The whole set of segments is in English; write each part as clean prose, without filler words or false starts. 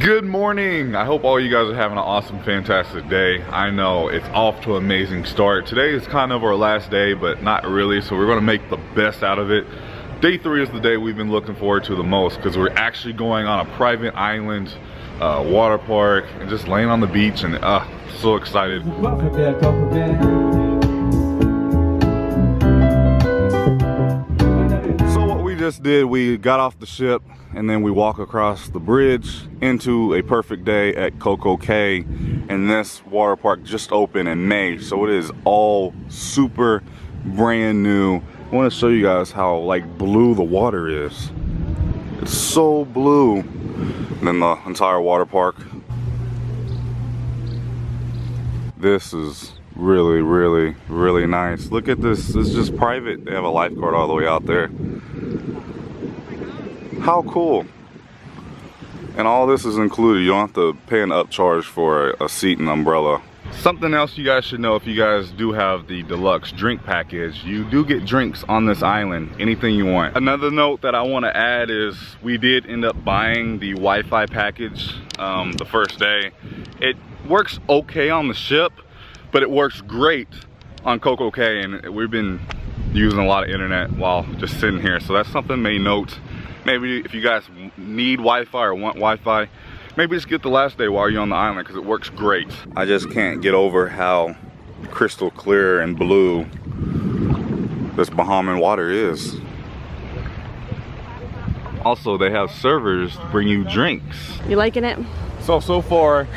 Good morning. I hope all you guys are having an awesome, fantastic day. I know it's off to an amazing start. Today is kind of our last day, but not really, so we're gonna make the best out of it. Day 3 is the day we've been looking forward to the most because we're actually going on a private island, water park, and just laying on the beach, and so excited. Just did, we got off the ship and then we walk across the bridge into a perfect day at Cococay, and this water park just opened in May, so it is all super brand new. I want to show you guys how like blue the water is. It's so blue. And then the entire water park, this is really nice. Look at this. It's just private. They have a lifeguard all the way out there. How cool. And all this is included. You don't have to pay an upcharge for a seat and umbrella. Something else you guys should know, if you guys do have the deluxe drink package, you do get drinks on this island, anything you want. Another note that I want to add is we did end up buying the Wi-Fi package the first day. It works okay on the ship, but it works great on Cococay, and we've been using a lot of internet while just sitting here, so that's something may note. Maybe if you guys need Wi-Fi or want Wi-Fi, maybe just get the last day while you're on the island because it works great. I just can't get over how crystal clear and blue this Bahamian water is. Also, they have servers bring you drinks. You liking it? So far,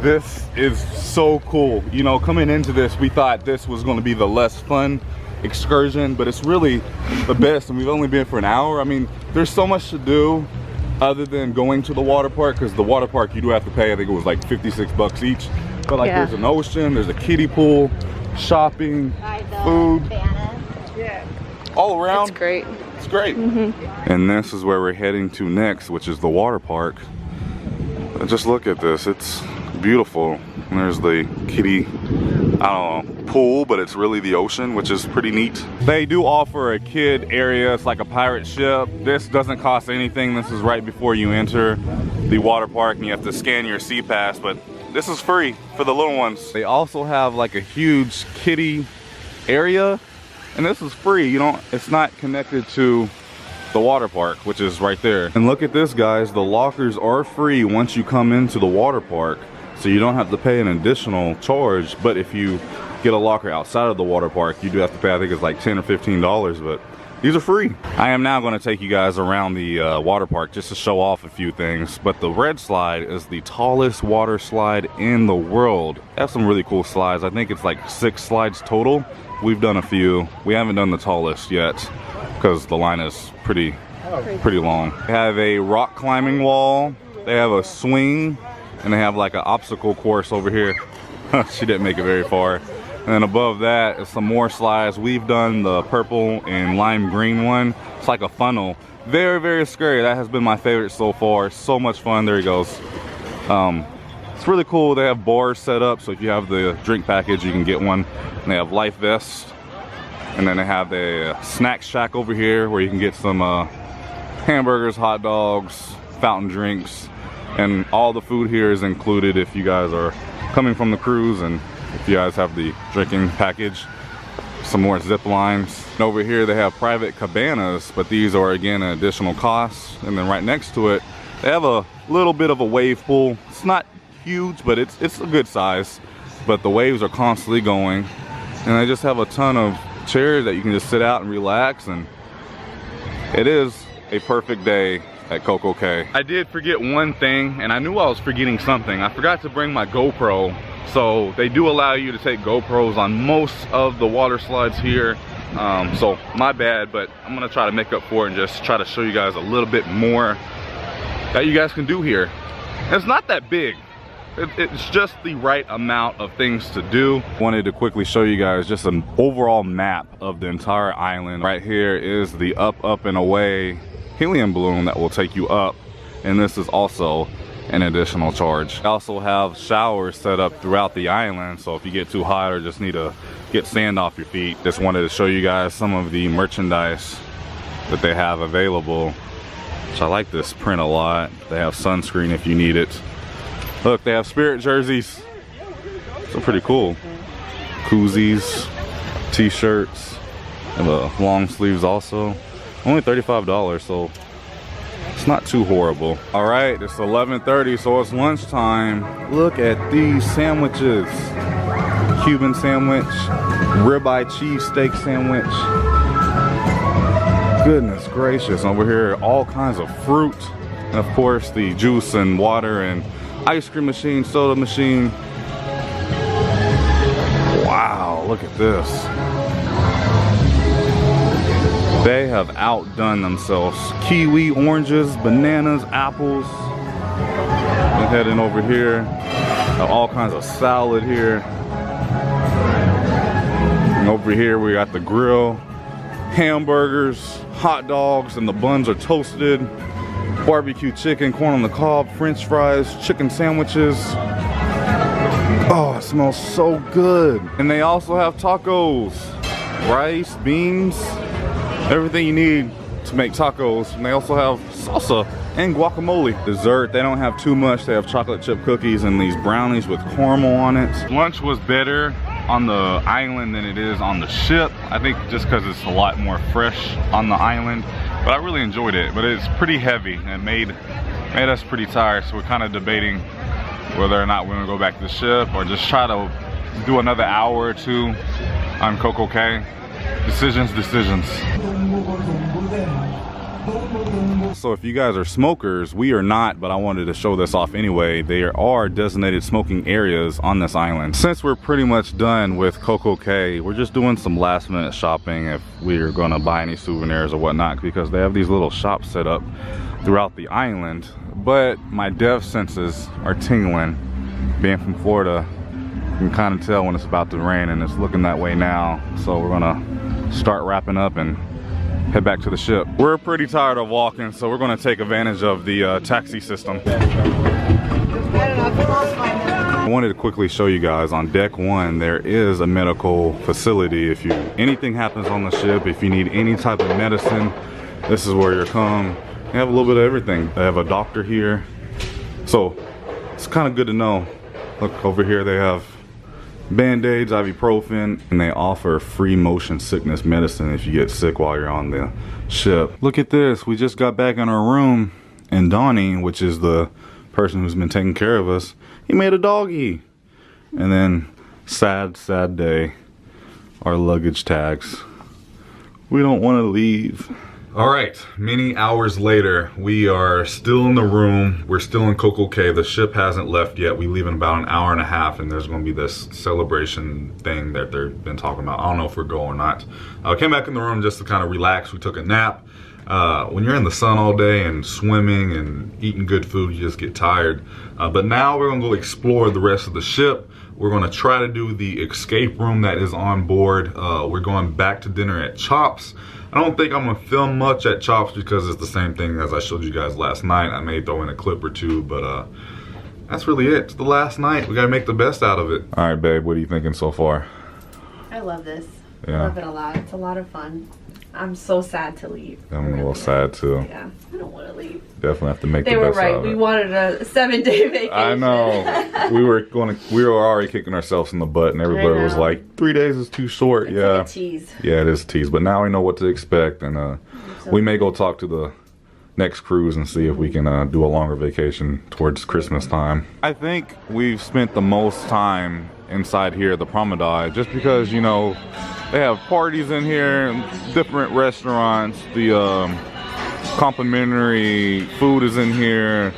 this is so cool. You know, coming into this, we thought this was going to be the less fun excursion, but it's really the best, and we've only been for an hour. I mean, there's so much to do other than going to the water park, because the water park you do have to pay. I think it was like 56 bucks each, but like there's an ocean, there's a kiddie pool, shopping, food, all around. It's great. It's great. And this is where we're heading to next, which is the water park. And just look at this, it's beautiful. And there's the kiddie, I don't know, pool, but it's really the ocean, which is pretty neat. They do offer a kid area. It's like a pirate ship. This doesn't cost anything. This is right before you enter the water park, and you have to scan your sea pass, but this is free for the little ones. They also have like a huge kiddie area, and this is free. You don't, it's not connected to the water park, which is right there. And look at this, guys, the lockers are free once you come into the water park, so you don't have to pay an additional charge. But if you get a locker outside of the water park, you do have to pay, I think it's like $10 or $15, but these are free. I am now going to take you guys around the water park just to show off a few things. But the red slide is the tallest water slide in the world. They have some really cool slides. I think it's like 6 slides total. We've done a few. We haven't done the tallest yet because the line is pretty long. They have a rock climbing wall. They have a swing, and they have like an obstacle course over here. She didn't make it very far. And then above that is some more slides. We've done the purple and lime green one. It's like a funnel. Very scary. That has been my favorite so far. So much fun. There he goes. It's really cool. They have bars set up, so if you have the drink package, you can get one. And they have life vests. And then they have the snack shack over here where you can get some hamburgers, hot dogs, fountain drinks. And all the food here is included if you guys are coming from the cruise, and if you guys have the drinking package. Some more zip lines. And over here they have private cabanas, but these are again an additional cost. And then right next to it, they have a little bit of a wave pool. It's not huge, but it's a good size. But the waves are constantly going. And they just have a ton of chairs that you can just sit out and relax, and it is a perfect day at Cococay. I did forget one thing, and I knew I was forgetting something. I forgot to bring my GoPro. So they do allow you to take GoPros on most of the water slides here. So my bad, but I'm gonna try to make up for it and just try to show you guys a little bit more that you guys can do here. And it's not that big. It's just the right amount of things to do. Wanted to quickly show you guys just an overall map of the entire island. Right here is the up and away helium balloon that will take you up, and this is also an additional charge. They also have showers set up throughout the island, so if you get too hot or just need to get sand off your feet. Just wanted to show you guys some of the merchandise that they have available which I like this print a lot. They have sunscreen if you need it. Look, they have Spirit jerseys. So pretty cool. Koozies, t-shirts, and the long sleeves also. Only $35, so it's not too horrible. All right, it's 11:30, so it's lunchtime. Look at these sandwiches. Cuban sandwich, ribeye cheesesteak sandwich. Goodness gracious, over here, all kinds of fruit. And of course, the juice and water and ice cream machine, soda machine. Wow, look at this. They have outdone themselves. Kiwi, oranges, bananas, apples. We're heading over here. All kinds of salad here. And over here we got the grill. Hamburgers, hot dogs, and the buns are toasted. Barbecue chicken, corn on the cob, french fries, chicken sandwiches. Oh, it smells so good. And they also have tacos. Rice, beans, everything you need to make tacos. And they also have salsa and guacamole. Dessert, they don't have too much. They have chocolate chip cookies and these brownies with caramel on it. Lunch was better on the island than it is on the ship. I think just because it's a lot more fresh on the island. But I really enjoyed it. But it's pretty heavy and made us pretty tired. So we're kind of debating whether or not we're gonna go back to the ship or just try to do another hour or two on Cococay. Decisions. So if you guys are smokers, we are not, but I wanted to show this off anyway. There are designated smoking areas on this island. Since we're pretty much done with Cococay, we're just doing some last minute shopping if we're gonna buy any souvenirs or whatnot, because they have these little shops set up throughout the island. But my deaf senses are tingling. Being from Florida, you can kind of tell when it's about to rain, and it's looking that way now. So we're gonna start wrapping up and head back to the ship. We're pretty tired of walking, so we're gonna take advantage of the taxi system. I wanted to quickly show you guys on deck 1, there is a medical facility. If anything happens on the ship, if you need any type of medicine, this is where you're come. They have a little bit of everything. They have a doctor here. So it's kind of good to know. Look over here, they have Band-Aids, ibuprofen, and they offer free motion sickness medicine if you get sick while you're on the ship. Look at this, we just got back in our room, and Donnie, which is the person who's been taking care of us, he made a doggy. And then, sad day, our luggage tags. We don't want to leave. All right, many hours later, we are still in the room. We're still in Cococay. The ship hasn't left yet. We leave in about an hour and a half, and there's gonna be this celebration thing that they've been talking about. I don't know if we're going or not. I came back in the room just to kind of relax. We took a nap. When you're in the sun all day and swimming and eating good food, you just get tired. But now we're gonna go explore the rest of the ship. We're gonna try to do the escape room that is on board. We're going back to dinner at Chops. I don't think I'm gonna film much at Chops because it's the same thing as I showed you guys last night. I may throw in a clip or two, but that's really it. It's the last night. We gotta make the best out of it. All right, babe, what are you thinking so far? I love this. Yeah. I love it a lot. It's a lot of fun. I'm so sad to leave. I'm a little sad too. Yeah, I don't want to leave. Definitely have to make the They best were out right. of it. We wanted a 7-day vacation. I know. we were already kicking ourselves in the butt, and everybody was like, 3 days is too short. It's yeah. like a tease. Yeah, it is a tease. But now we know what to expect, and we may go talk to the next cruise and see if we can do a longer vacation towards Christmas time. I think we've spent the most time inside here at the Promenade, just because, you know, they have parties in here, different restaurants, the complimentary food is in here,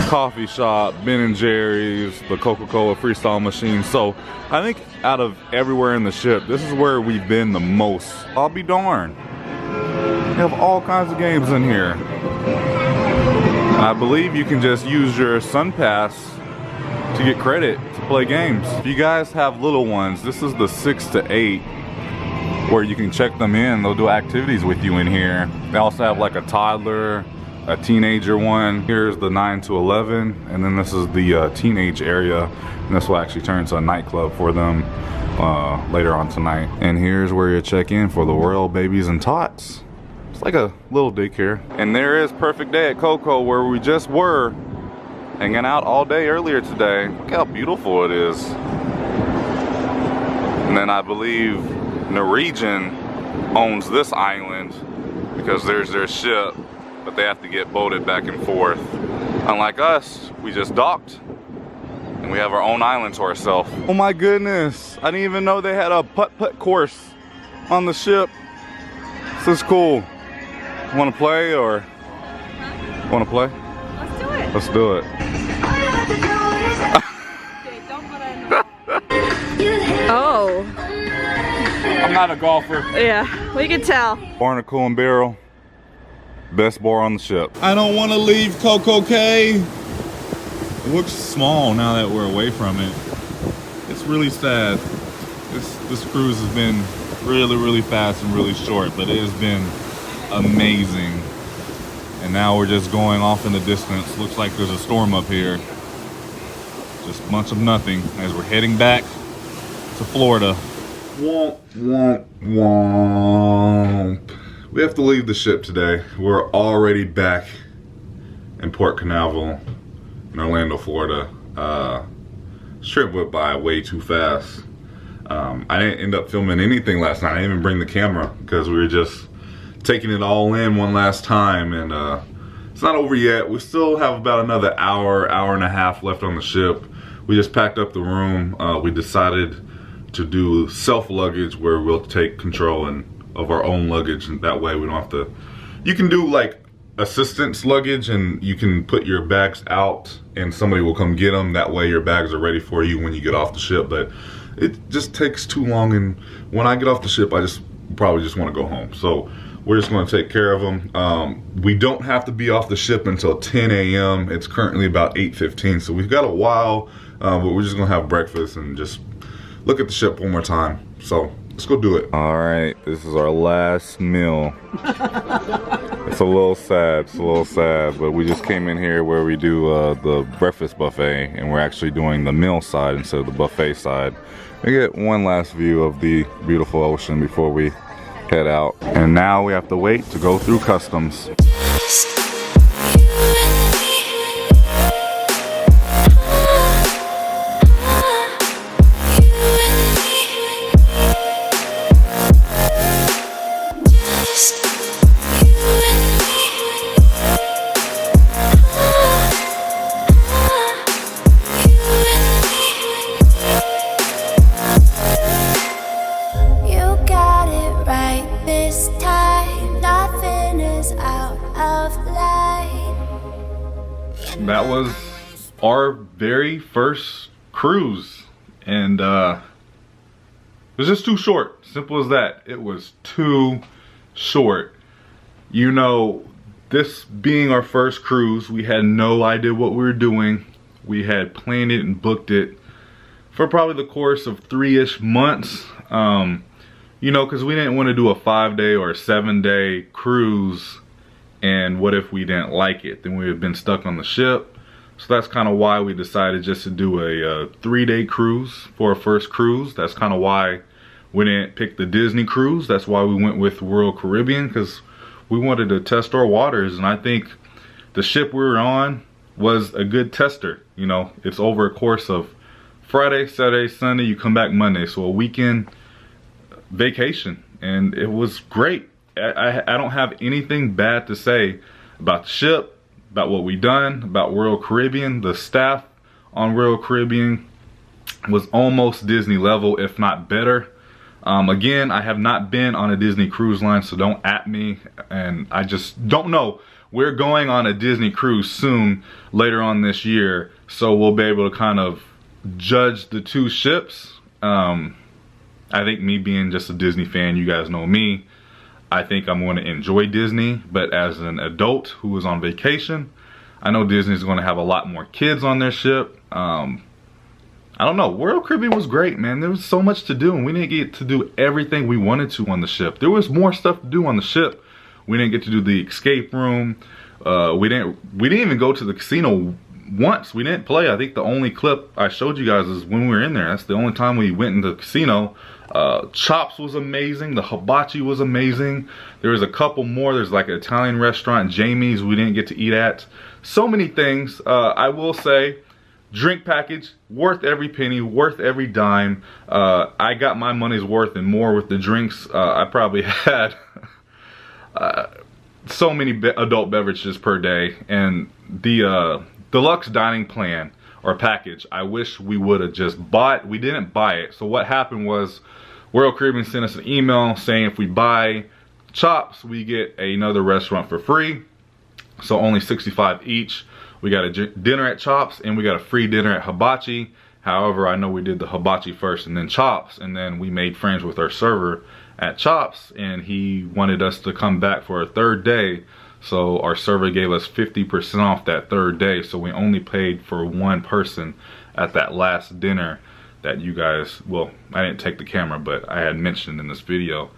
coffee shop, Ben & Jerry's, the Coca-Cola freestyle machine. So I think out of everywhere in the ship, this is where we've been the most. I'll be darned. They have all kinds of games in here. And I believe you can just use your Sun Pass to get credit to play games. If you guys have little ones, this is the 6 to 8 where you can check them in. They'll do activities with you in here. They also have like a toddler, a teenager one. Here's the 9 to 11, and then this is the teenage area, and this will actually turn into a nightclub for them later on tonight. And here's where you check in for the royal babies and tots. It's like a little daycare. And there is Perfect Day at Coco, where we just were hanging out all day earlier today. Look how beautiful it is. And then I believe Norwegian owns this island because there's their ship, but they have to get boated back and forth. Unlike us, we just docked and we have our own island to ourselves. Oh my goodness, I didn't even know they had a putt-putt course on the ship. This is cool. Want to play or? Want to play? Let's do it. Let's do it. Oh. I'm not a golfer. Yeah, we can tell. Barnacle and barrel. Best bar on the ship. I don't want to leave Cococay. It looks small now that we're away from it. It's really sad. This cruise has been really fast and really short, but it has been amazing. And now we're just going off in the distance. Looks like there's a storm up here. Just a bunch of nothing as we're heading back to Florida. Womp, womp, womp. We have to leave the ship today. We're already back in Port Canaveral in Orlando, Florida. This trip went by way too fast. I didn't end up filming anything last night. I didn't even bring the camera because we were just taking it all in one last time, and it's not over yet. We still have about another hour and a half left on the ship. We just packed up the room. We decided to do self-luggage where we'll take control of our own luggage, and that way we don't have to. You can do like assistance luggage and you can put your bags out and somebody will come get them. That way your bags are ready for you when you get off the ship, but it just takes too long, and when I get off the ship I probably just want to go home. So we're just going to take care of them. We don't have to be off the ship until 10 a.m. It's currently about 8:15, so we've got a while, but we're just going to have breakfast and just look at the ship one more time. So let's go do it. All right, this is our last meal. It's a little sad, but we just came in here where we do the breakfast buffet, and we're actually doing the meal side instead of the buffet side. We get one last view of the beautiful ocean before we head out. And now we have to wait to go through customs. That was our very first cruise, and it was just too short. Simple as that. It was too short. You know, this being our first cruise, we had no idea what we were doing. We had planned it and booked it for probably the course of 3-ish months. You know, because we didn't want to do a 5-day or a 7-day cruise, and what if we didn't like it? Then we would have been stuck on the ship. So that's kind of why we decided just to do a 3-day cruise for our first cruise. That's kind of why we didn't pick the Disney cruise. That's why we went with Royal Caribbean, because we wanted to test our waters. And I think the ship we were on was a good tester. You know, it's over a course of Friday, Saturday, Sunday, you come back Monday. So a weekend vacation, and it was great. I don't have anything bad to say about the ship, about what we done, about Royal Caribbean. The staff on Royal Caribbean was almost Disney level, if not better. Again, I have not been on a Disney cruise line, so don't at me, and I just don't know. We're going on a Disney cruise soon, later on this year, so we'll be able to kind of judge the two ships. I think, me being just a Disney fan, you guys know me, I think I'm going to enjoy Disney, but as an adult who is on vacation, I know Disney's going to have a lot more kids on their ship. I don't know. Royal Caribbean was great, man. There was so much to do, and we didn't get to do everything we wanted to on the ship. There was more stuff to do on the ship. We didn't get to do the escape room. We didn't even go to the casino once. We didn't play. I think the only clip I showed you guys is when we were in there. That's the only time we went into the casino. Chops was amazing. The hibachi was amazing. There was a couple more. There's like an Italian restaurant, Jamie's, we didn't get to eat at. So many things. I will say, drink package, worth every penny, worth every dime. I got my money's worth and more with the drinks. I probably had so many adult beverages per day. And the deluxe dining plan or package, I wish we would have just bought. We didn't buy it. So what happened was Royal Caribbean sent us an email saying if we buy chops, we get another restaurant for free. So only $65 each. We got a dinner at Chops and we got a free dinner at Hibachi. However, I know we did the Hibachi first and then Chops, and then we made friends with our server at Chops and he wanted us to come back for a third day. So our server gave us 50% off that third day. So we only paid for one person at that last dinner that you guys, well, I didn't take the camera, but I had mentioned in this video.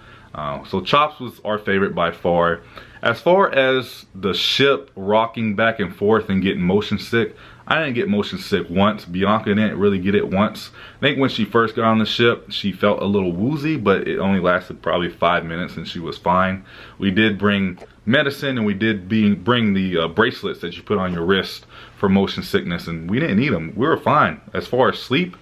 So Chops was our favorite by far. As far as the ship rocking back and forth and getting motion sick, I didn't get motion sick once. Bianca didn't really get it once. I think when she first got on the ship, she felt a little woozy, but it only lasted probably 5 minutes and she was fine. We did bring medicine and we did bring the bracelets that you put on your wrist for motion sickness, and we didn't need them. We were fine. As far as sleep,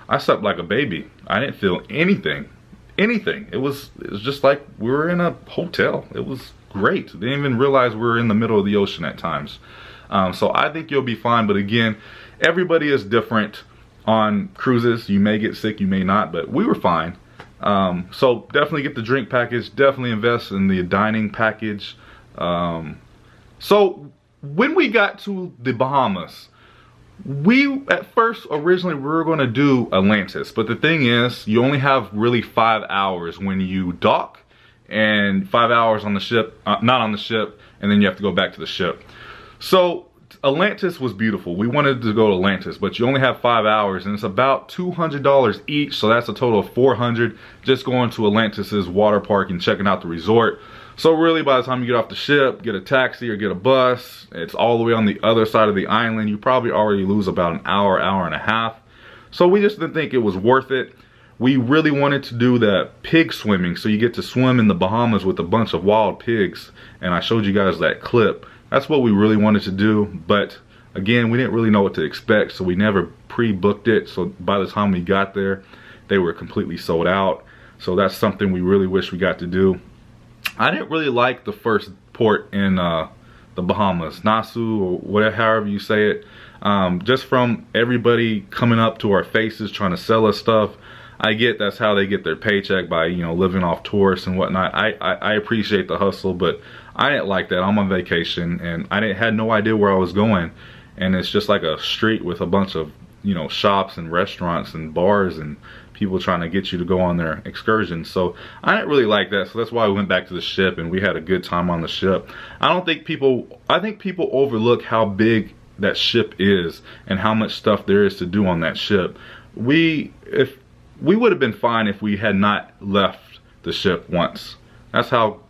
I slept like a baby. I didn't feel anything. It was just like we were in a hotel. It was great. Didn't even realize we were in the middle of the ocean at times. So I think you'll be fine. But again, everybody is different on cruises. You may get sick, you may not, but we were fine. So definitely get the drink package. Definitely invest in the dining package. So when we got to the Bahamas, we at first originally we were going to do Atlantis, but the thing is you only have really 5 hours when you dock and 5 hours on the ship, not on the ship, and then you have to go back to the ship. So Atlantis was beautiful. We wanted to go to Atlantis, but you only have 5 hours and it's about $200 each, so that's a total of $400 just going to Atlantis's water park and checking out the resort. So really by the time you get off the ship, get a taxi or get a bus, it's all the way on the other side of the island. You probably already lose about an hour, hour and a half. So we just didn't think it was worth it. We really wanted to do that pig swimming, so you get to swim in the Bahamas with a bunch of wild pigs, and I showed you guys that clip. That's what we really wanted to do, but again, we didn't really know what to expect, so we never pre-booked it. So by the time we got there, they were completely sold out. So that's something we really wish we got to do. I didn't really like the first port in the Bahamas, Nassau or whatever, however you say it. Just from everybody coming up to our faces trying to sell us stuff. I get that's how they get their paycheck, by, you know, living off tourists and whatnot. I appreciate the hustle, but I didn't like that. I'm on vacation and I had no idea where I was going, and it's just like a street with a bunch of, you know, shops and restaurants and bars and people trying to get you to go on their excursions. So I didn't really like that. So that's why we went back to the ship and we had a good time on the ship. I think people overlook how big that ship is and how much stuff there is to do on that ship. We would have been fine if we had not left the ship once. That's how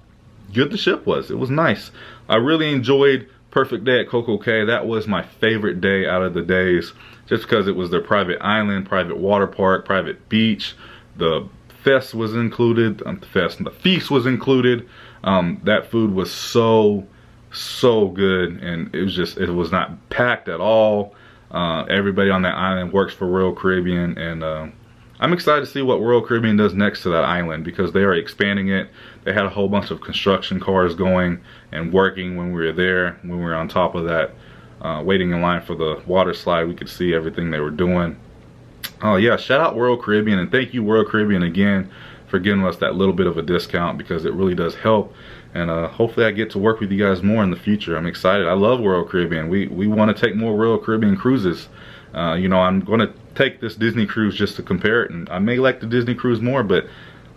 good the ship was. It was nice. I really enjoyed Perfect Day at Cococay. That was my favorite day out of the days, just because it was their private island, private water park, private beach. The fest was included. The feast was included. That food was so good, and it was not packed at all. Everybody on that island works for Royal Caribbean, and I'm excited to see what Royal Caribbean does next to that island, because they are expanding it. They had a whole bunch of construction cars going and working when we were there. When we were on top of that, waiting in line for the water slide, we could see everything they were doing. Oh yeah, shout out Royal Caribbean, and thank you Royal Caribbean again for giving us that little bit of a discount, because it really does help. And hopefully I get to work with you guys more in the future. I'm excited. I love Royal Caribbean. We want to take more Royal Caribbean cruises. You know, I'm going to take this Disney cruise just to compare it, and I may like the Disney cruise more, but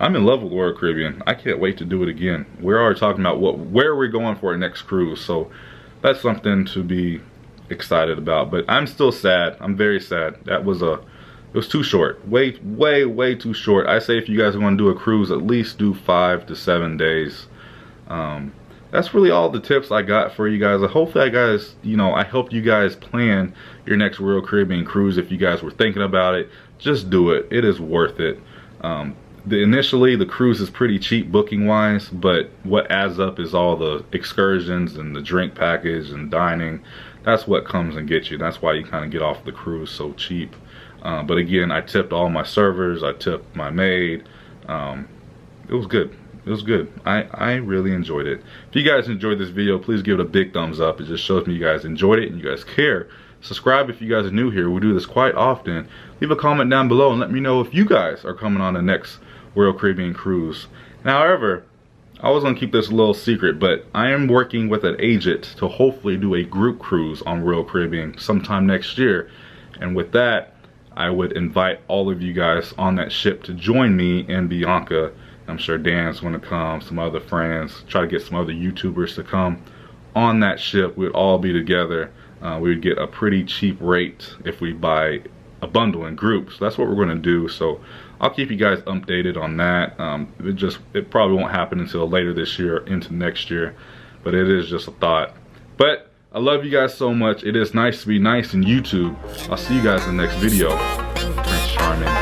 I'm in love with Royal Caribbean. I can't wait to do it again. We're already talking about where we're going for our next cruise, so that's something to be excited about. But I'm still sad. I'm very sad. It was too short. Way too short. I say if you guys are going to do a cruise, at least do 5 to 7 days. that's really all the tips I got for you guys. Hopefully I helped you guys plan your next Royal Caribbean cruise. If you guys were thinking about it, just do it. It is worth it. Initially the cruise is pretty cheap booking wise, but what adds up is all the excursions and the drink package and dining. That's what comes and gets you. That's why you kind of get off the cruise so cheap. But again, I tipped all my servers, I tipped my maid. It was good. It was good. I really enjoyed it. If you guys enjoyed this video, please give it a big thumbs up. It just shows me you guys enjoyed it and you guys care. Subscribe if you guys are new here. We do this quite often. Leave a comment down below and let me know if you guys are coming on the next Royal Caribbean cruise. Now, however, I was gonna keep this a little secret, but I am working with an agent to hopefully do a group cruise on Royal Caribbean sometime next year. And with that, I would invite all of you guys on that ship to join me and Bianca. I'm sure Dan's gonna come, some other friends, try to get some other YouTubers to come on that ship. We'd all be together. We would get a pretty cheap rate if we buy a bundle in groups. So that's what we're gonna do. So I'll keep you guys updated on that. It probably won't happen until later this year into next year, but it is just a thought. But I love you guys so much. It is nice to be nice in YouTube. I'll see you guys in the next video. Prince Charming.